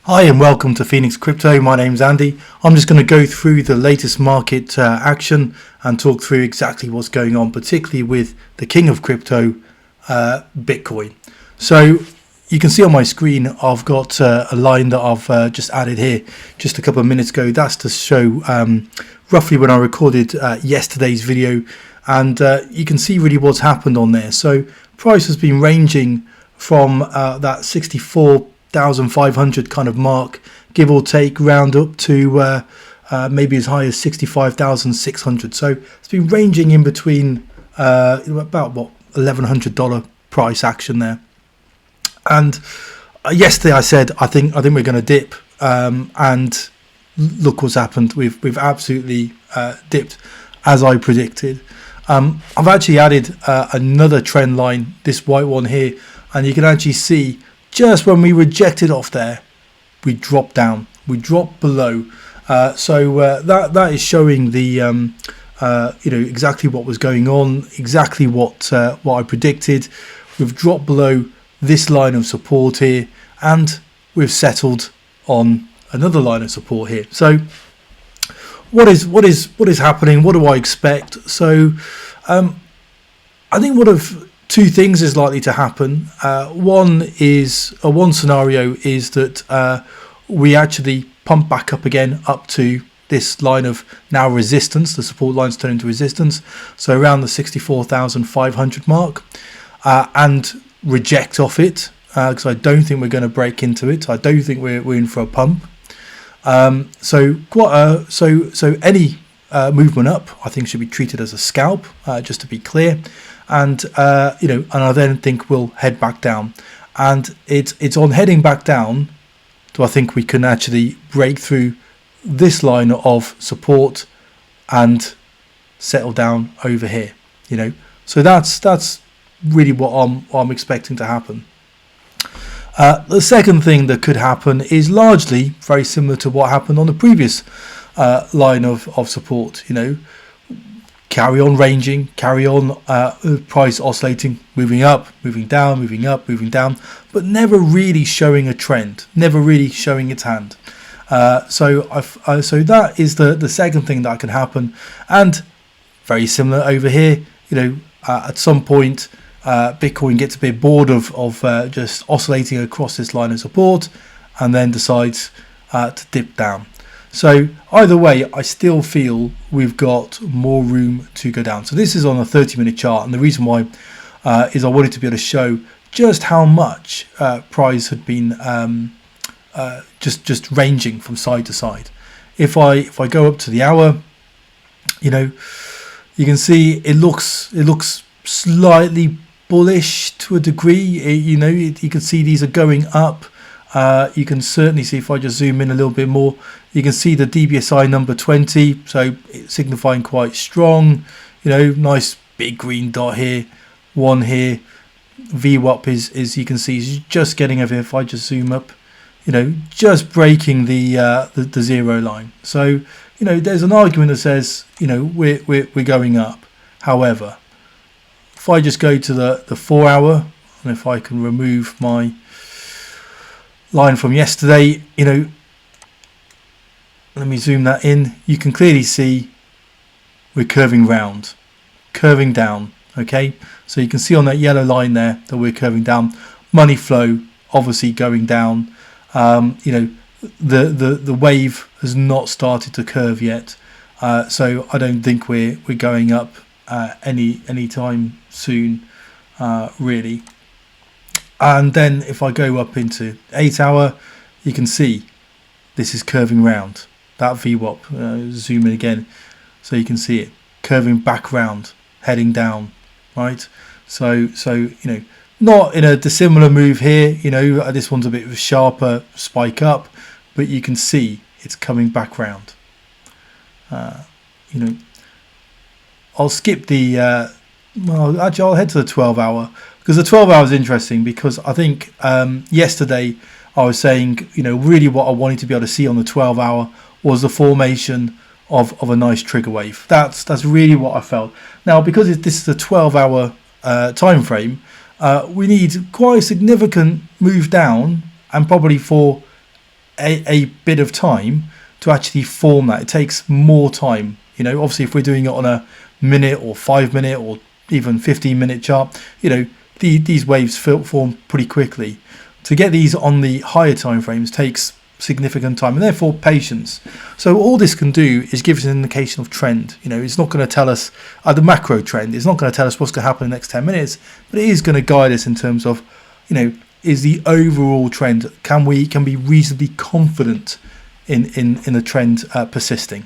Hi and welcome to Phoenix Crypto. My name's Andy. I'm just going to go through the latest market action and talk through exactly what's going on, particularly with the king of crypto, Bitcoin. So you can see on my screen I've got a line that I've just added here just a couple of minutes ago. That's to show roughly when I recorded yesterday's video, and you can see really what's happened on there. So price has been ranging from that 64,500 kind of mark, give or take, round up to maybe as high as 65,600. So it's been ranging in between about what $1,100 price action there. And yesterday I said I think we're going to dip, and look what's happened. We've absolutely dipped as I predicted. I've actually added another trend line, this white one here, and you can actually see just when we rejected off there, we dropped down, we dropped below. So that is showing the exactly what was going on, exactly what I predicted. We've dropped below this line of support here, and we've settled on another line of support here. So what is happening? What do I expect? So I think one of two things is likely to happen. One scenario is that we actually pump back up again up to this line of now resistance. The support line's turned into resistance, so around the 64,500 mark, and reject off it because I don't think we're going to break into it. I don't think we're in for a pump. So any movement up, I think, should be treated as a scalp, just to be clear. And and I then think we'll head back down, and it's on heading back down do I think we can actually break through this line of support and settle down over here. So that's really what I'm expecting to happen. The second thing that could happen is largely very similar to what happened on the previous line of support. Carry on ranging, carry on price oscillating, moving up, moving down, moving up, moving down, but never really showing a trend, never really showing its hand. So that is the second thing that can happen. And very similar over here. At some point Bitcoin gets a bit bored of just oscillating across this line of support, and then decides to dip down. So either way, I still feel we've got more room to go down. So this is on a 30-minute chart, and the reason why is I wanted to be able to show just how much price had been just ranging from side to side. If I go up to the hour, you can see it looks slightly bullish to a degree. You can see these are going up. You can certainly see, if I just zoom in a little bit more, you can see the DBSI number 20, so it's signifying quite strong. Nice big green dot here, one here. VWAP is you can see is just getting over here. If I just zoom up, just breaking the zero line. So there's an argument that says we're going up. However, if I just go to the 4 hour, and if I can remove my line from yesterday, let me zoom that in. You can clearly see we're curving round, curving down. Okay, so you can see on that yellow line there that we're curving down. Money flow obviously going down. The wave has not started to curve yet, so I don't think we're going up any time soon, really. And then if I go up into 8 hour, you can see this is curving round. That VWAP, zoom in again, so you can see it curving back round, heading down, right? So not in a dissimilar move here. This one's a bit of a sharper spike up, but you can see it's coming back round. I'll skip the I'll head to the 12 hour, because the 12 hour is interesting, because I think yesterday I was saying really what I wanted to be able to see on the 12 hour was the formation of a nice trigger wave. That's really what I felt. Now, because this is a 12 hour time frame, we need quite a significant move down, and probably for a bit of time to actually form that. It takes more time. You know, obviously if we're doing it on a minute or 5 minute or even 15-minute chart, you know, these waves form pretty quickly. To get these on the higher time frames takes significant time and therefore patience. So all this can do is give us an indication of trend. You know, it's not going to tell us the macro trend. It's not going to tell us what's going to happen in the next 10 minutes, but it is going to guide us in terms of, you know, is the overall trend, can we be reasonably confident in the trend persisting.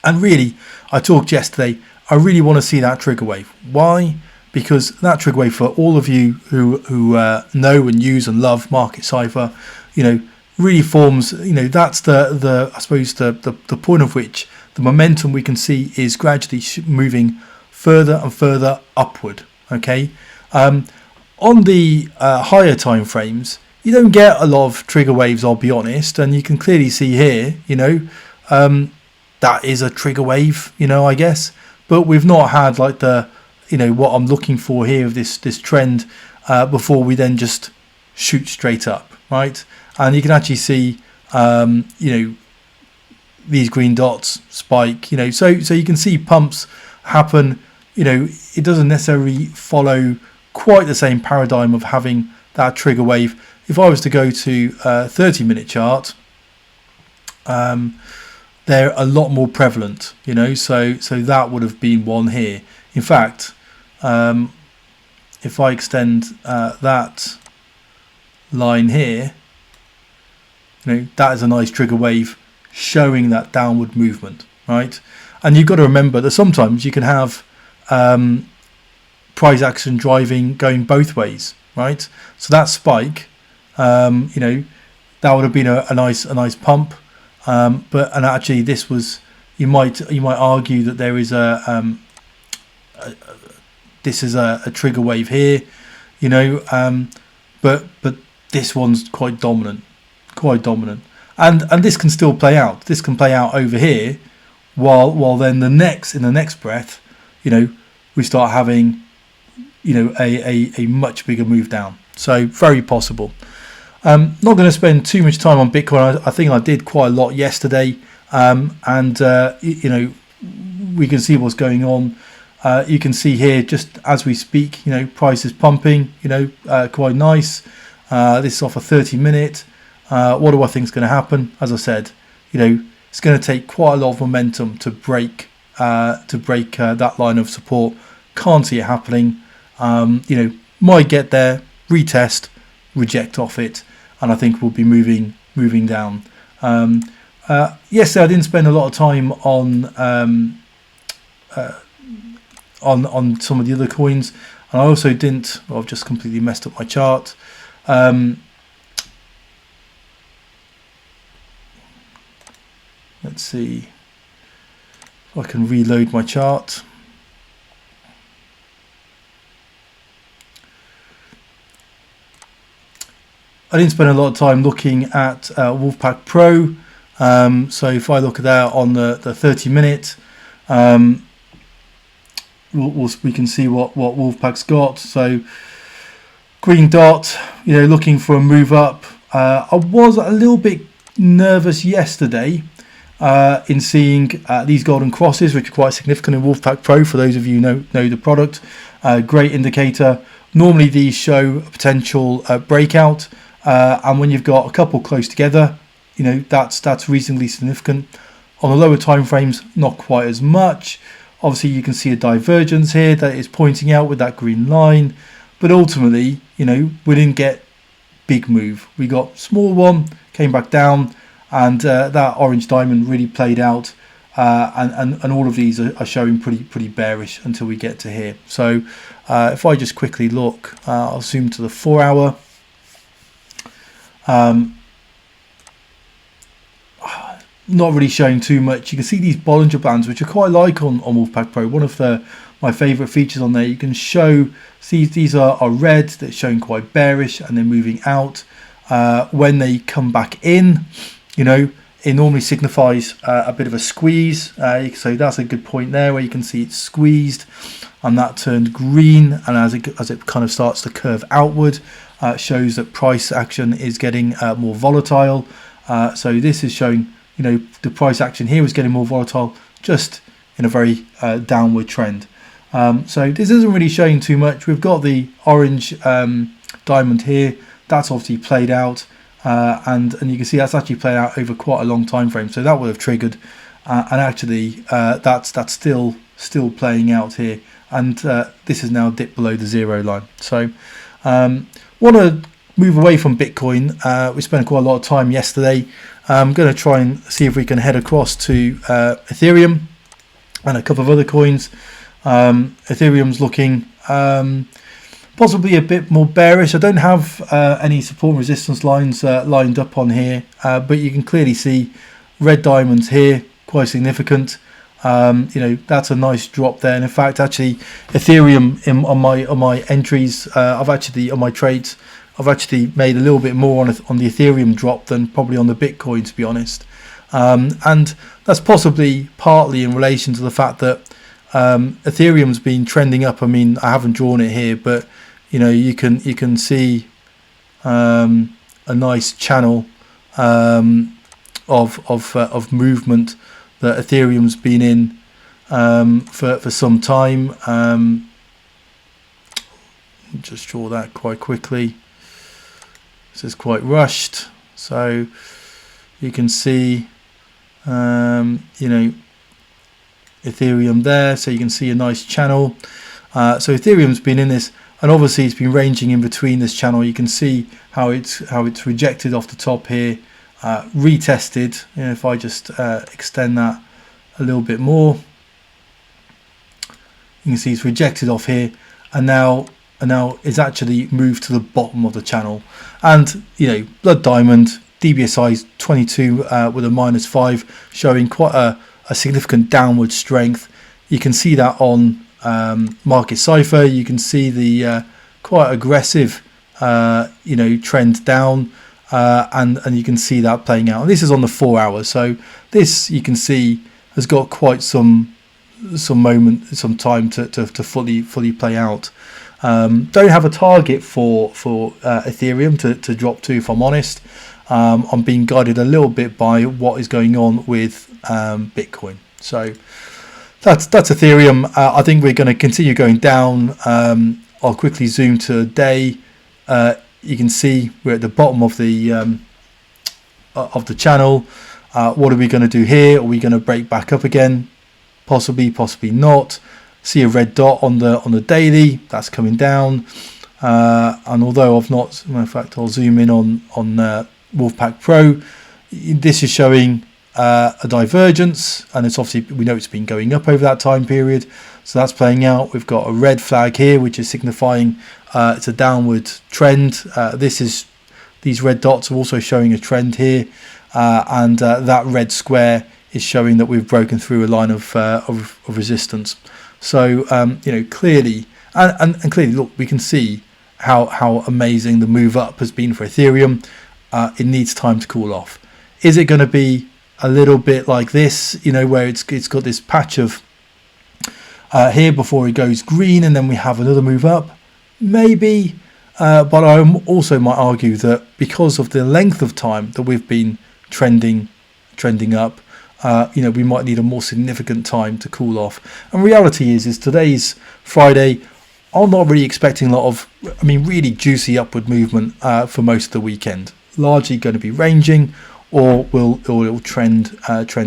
And really, I talked yesterday, I really want to see that trigger wave. Why? Because that trigger wave, for all of you who know and use and love Market Cipher, you know, really forms, you know, that's the I suppose the point of which the momentum we can see is gradually moving further and further upward. Okay, on the higher time frames, you don't get a lot of trigger waves, I'll be honest, and you can clearly see here, you know, that is a trigger wave, you know, I guess, but we've not had like the, you know, what I'm looking for here of this trend before we then just shoot straight up, right? And you can actually see, you know, these green dots spike, you know, so you can see pumps happen. You know, it doesn't necessarily follow quite the same paradigm of having that trigger wave. If I was to go to a 30-minute chart, they're a lot more prevalent, you know, so that would have been one here. In fact, if I extend that line here, you know, that is a nice trigger wave showing that downward movement, right? And you've got to remember that sometimes you can have price action driving going both ways, right? So that spike, you know, that would have been a nice pump, but actually this was, you might argue that there is this is a trigger wave here, you know, but this one's quite dominant, and this can still play out. This can play out over here, while then in the next breath, you know, we start having, you know, a much bigger move down. So very possible. Not going to spend too much time on Bitcoin. I think I did quite a lot yesterday, and you know, we can see what's going on. You can see here, just as we speak, you know, price is pumping, you know, quite nice. This is off a 30-minute. What do I think is going to happen? As I said, you know, it's going to take quite a lot of momentum to break that line of support. Can't see it happening. You know, might get there, retest, reject off it, and I think we'll be moving down. Yesterday I didn't spend a lot of time on some of the other coins, and I also didn't. Well, I've just completely messed up my chart. Let's see if I can reload my chart. I didn't spend a lot of time looking at Wolfpack Pro. So if I look at that on the 30-minute, we can see what Wolfpack's got. So green dot, you know, looking for a move up. I was a little bit nervous yesterday in seeing these golden crosses, which are quite significant in Wolfpack Pro. For those of you who know the product, great indicator. Normally these show a potential breakout, and when you've got a couple close together, you know, that's reasonably significant. On the lower time frames, not quite as much. Obviously you can see a divergence here that is pointing out with that green line, but ultimately, you know, we didn't get big move. We got small one, came back down, and that orange diamond really played out, and all of these are showing pretty bearish until we get to here. So if I just quickly look, I'll zoom to the 4 hour. Not really showing too much. You can see these Bollinger Bands, which I quite like on Wolfpack Pro. One of my favorite features on there. You can see these are red, that's showing quite bearish, and then moving out. When they come back in, you know, it normally signifies a bit of a squeeze. So that's a good point there, where you can see it's squeezed and that turned green, and as it kind of starts to curve outward, shows that price action is getting more volatile. So this is showing, the price action here is getting more volatile, just in a very downward trend. So this isn't really showing too much. We've got the orange diamond here. That's obviously played out, and you can see that's actually played out over quite a long time frame. So that would have triggered, and actually that's still playing out here. And this is now dipped below the 0 line. So want to move away from Bitcoin. We spent quite a lot of time yesterday. I'm going to try and see if we can head across to Ethereum and a couple of other coins. Ethereum's looking possibly a bit more bearish. I don't have any support and resistance lines lined up on here, but you can clearly see red diamonds here, quite significant. That's a nice drop there. And in fact, actually, Ethereum on my entries, on my trades, I've actually made a little bit more on the Ethereum drop than probably on the Bitcoin, to be honest. And that's possibly partly in relation to the fact that Ethereum's been trending up. I mean, I haven't drawn it here, but you can see a nice channel of movement that Ethereum's been in for some time. Just draw that quite quickly. This is quite rushed, so you can see Ethereum there, so you can see a nice channel. So Ethereum's been in this, and obviously it's been ranging in between this channel. You can see how it's rejected off the top here, retested. If I just extend that a little bit more, you can see it's rejected off here, and now it's actually moved to the bottom of the channel. And blood diamond DBSI 22 with a -5, showing quite a significant downward strength. You can see that on Market Cipher. You can see the quite aggressive trend down, and you can see that playing out. And this is on the 4 hours, so this, you can see, has got quite some time to fully play out. Don't have a target for Ethereum to drop to, if I'm honest. I'm being guided a little bit by what is going on with Bitcoin. So that's Ethereum. I think we're going to continue going down. I'll quickly zoom to a day. You can see we're at the bottom of the channel. What are we going to do here? Are we going to break back up again? Possibly not. See a red dot on the daily. That's coming down. And although I've not, in fact, I'll zoom in on Wolfpack Pro. This is showing a divergence, and it's obviously, we know it's been going up over that time period, so that's playing out. We've got a red flag here, which is signifying it's a downward trend. These red dots are also showing a trend here, and that red square is showing that we've broken through a line of resistance. So clearly, and clearly, look, we can see how amazing the move up has been for Ethereum. It needs time to cool off. Is it going to be a little bit like this, where it's got this patch of here before it goes green, and then we have another move up? Maybe, but I also might argue that because of the length of time that we've been trending up, we might need a more significant time to cool off. And reality is today's Friday. I'm not really expecting a lot of, really juicy upward movement for most of the weekend. Largely going to be ranging, or it'll trend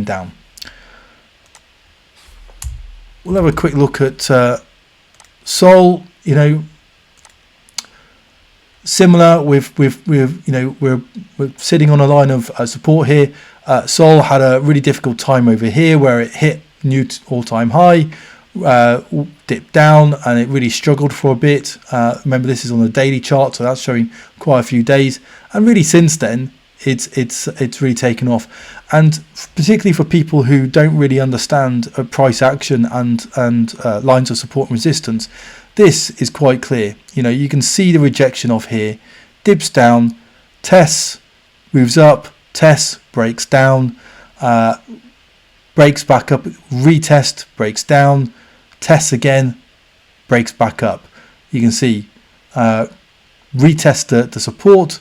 down. We'll have a quick look at Sol. Similar with we're sitting on a line of support here. Sol had a really difficult time over here where it hit new all-time high, dipped down, and it really struggled for a bit. Remember, this is on the daily chart, so that's showing quite a few days, and really since then it's really taken off. And particularly for people who don't really understand price action and lines of support and resistance, this is quite clear. You can see the rejection off here, dips down, tests, moves up, tests, breaks down, breaks back up, retest, breaks down, tests again, breaks back up. You can see retest the support,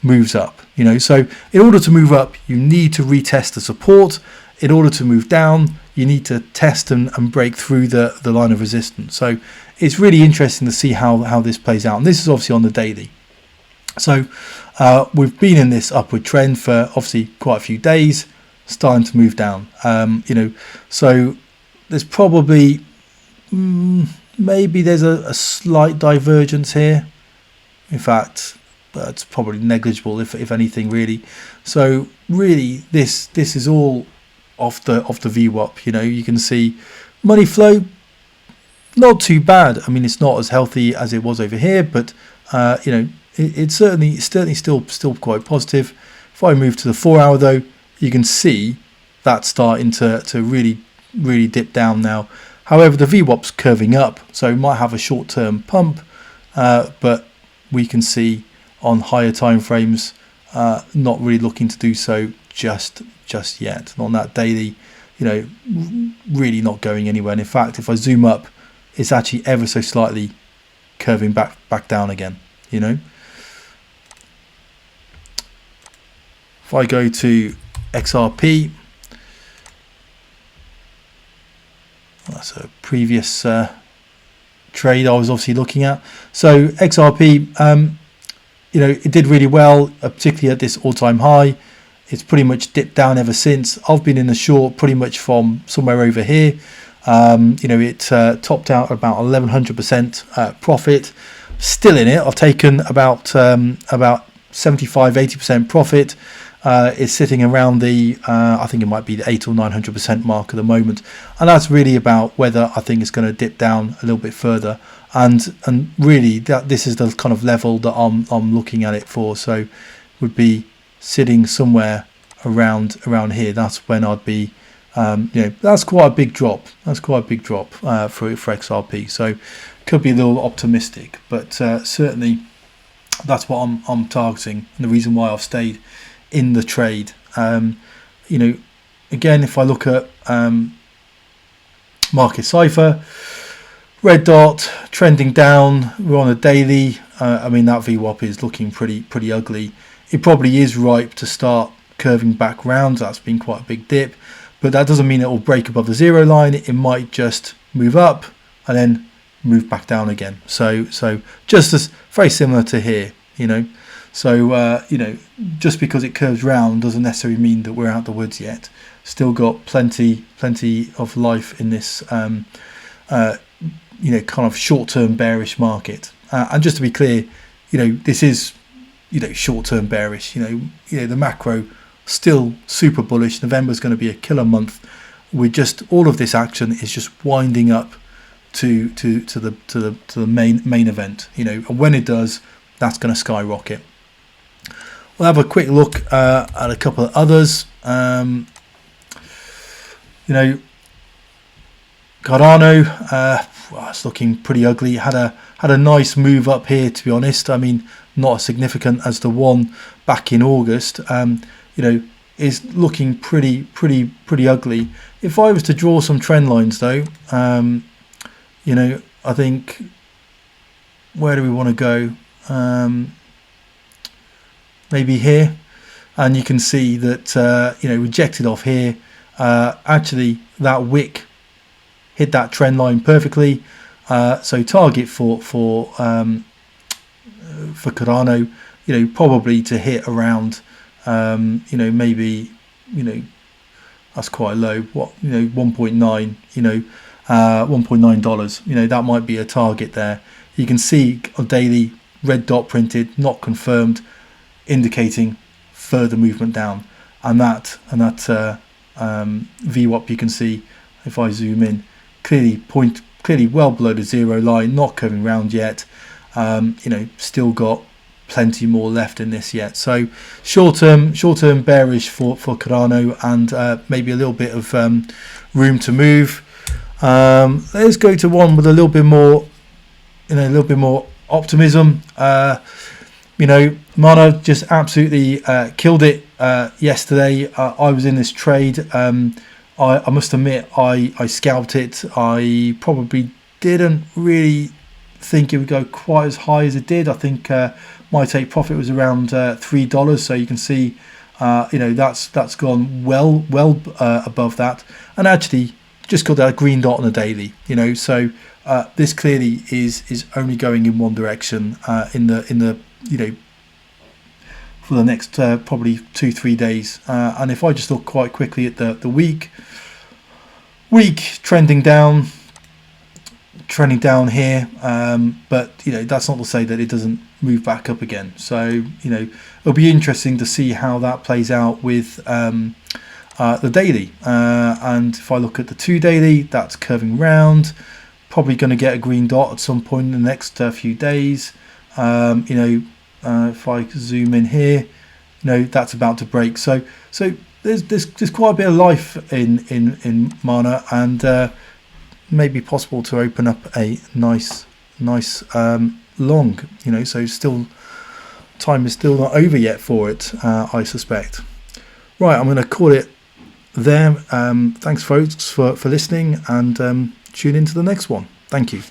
moves up. So in order to move up, you need to retest the support. In order to move down, you need to test and break through the line of resistance. So it's really interesting to see how this plays out. And this is obviously on the daily. So we've been in this upward trend for obviously quite a few days, starting to move down. So there's probably maybe there's a slight divergence here. In fact, it's probably negligible if anything, really. So really, this is all off the VWAP. You can see money flow, not too bad. I mean, it's not as healthy as it was over here, but it's certainly still quite positive. If I move to the 4 hour though, you can see that starting to really dip down now. However, the VWAP's curving up, so it might have a short-term pump, but we can see on higher time frames not really looking to do so just yet. And on that daily, really not going anywhere. And in fact, if I zoom up, it's actually ever so slightly curving back down again. If I go to XRP, that's a previous trade I was obviously looking at. So XRP, it did really well, particularly at this all-time high. It's pretty much dipped down ever since. I've been in the short pretty much from somewhere over here. It topped out about 1100% profit. Still in it. I've taken about 75-80% profit. It's sitting around the I think it might be the 800 or 900% mark at the moment, and that's really about whether I think it's going to dip down a little bit further, and really this is the kind of level that I'm looking at it for. So would be sitting somewhere around here. That's when I'd be that's quite a big drop. For XRP. So could be a little optimistic, but certainly that's what I'm targeting, and the reason why I've stayed in the trade. Again, if I look at Market Cipher, red dot trending down, we're on a daily. I mean, that VWAP is looking pretty ugly. It probably is ripe to start curving back round. That's been quite a big dip, but that doesn't mean it will break above the zero line. It might just move up and then move back down again. So just as very similar to here, So, just because it curves round doesn't necessarily mean that we're out the woods yet. Still got plenty of life in this, kind of short-term bearish market. And just to be clear, this is, short-term bearish. The macro still super bullish. November is going to be a killer month. All of this action is just winding up to the main event. And when it does, that's going to skyrocket. We'll have a quick look at a couple of others. Cardano, it's looking pretty ugly. Had a nice move up here, to be honest. I mean, not as significant as the one back in August. Is looking pretty ugly. If I was to draw some trend lines, though, I think, where do we want to go? Maybe here, and you can see that rejected off here. Actually, that wick hit that trend line perfectly. So target for Cardano, probably to hit around, maybe, that's quite low. What, 1.9, $1.9. That might be a target there. You can see on daily red dot printed, not confirmed, indicating further movement down, and that VWAP, you can see if I zoom in, clearly well below the zero line, not curving round yet. Still got plenty more left in this yet. So short term bearish for Cardano, and maybe a little bit of room to move. Let's go to one with a little bit more optimism. Mana just absolutely killed it yesterday. I was in this trade. I must admit, I scalped it. I probably didn't really think it would go quite as high as it did. I think My take profit was around $3, so you can see that's gone well above that, and actually just got that green dot on the daily. So this clearly is only going in one direction in the for the next probably 2-3 days. And if I just look quite quickly at the week trending down here, but that's not to say that it doesn't move back up again. So it'll be interesting to see how that plays out with the daily. And if I look at the 2 daily, that's curving round, probably going to get a green dot at some point in the next few days. If I zoom in here, that's about to break. So there's quite a bit of life in Mana, and maybe possible to open up a nice long. So still time is still not over yet for it, I suspect. Right, I'm going to call it there. Thanks folks for listening, and tune into the next one. Thank you.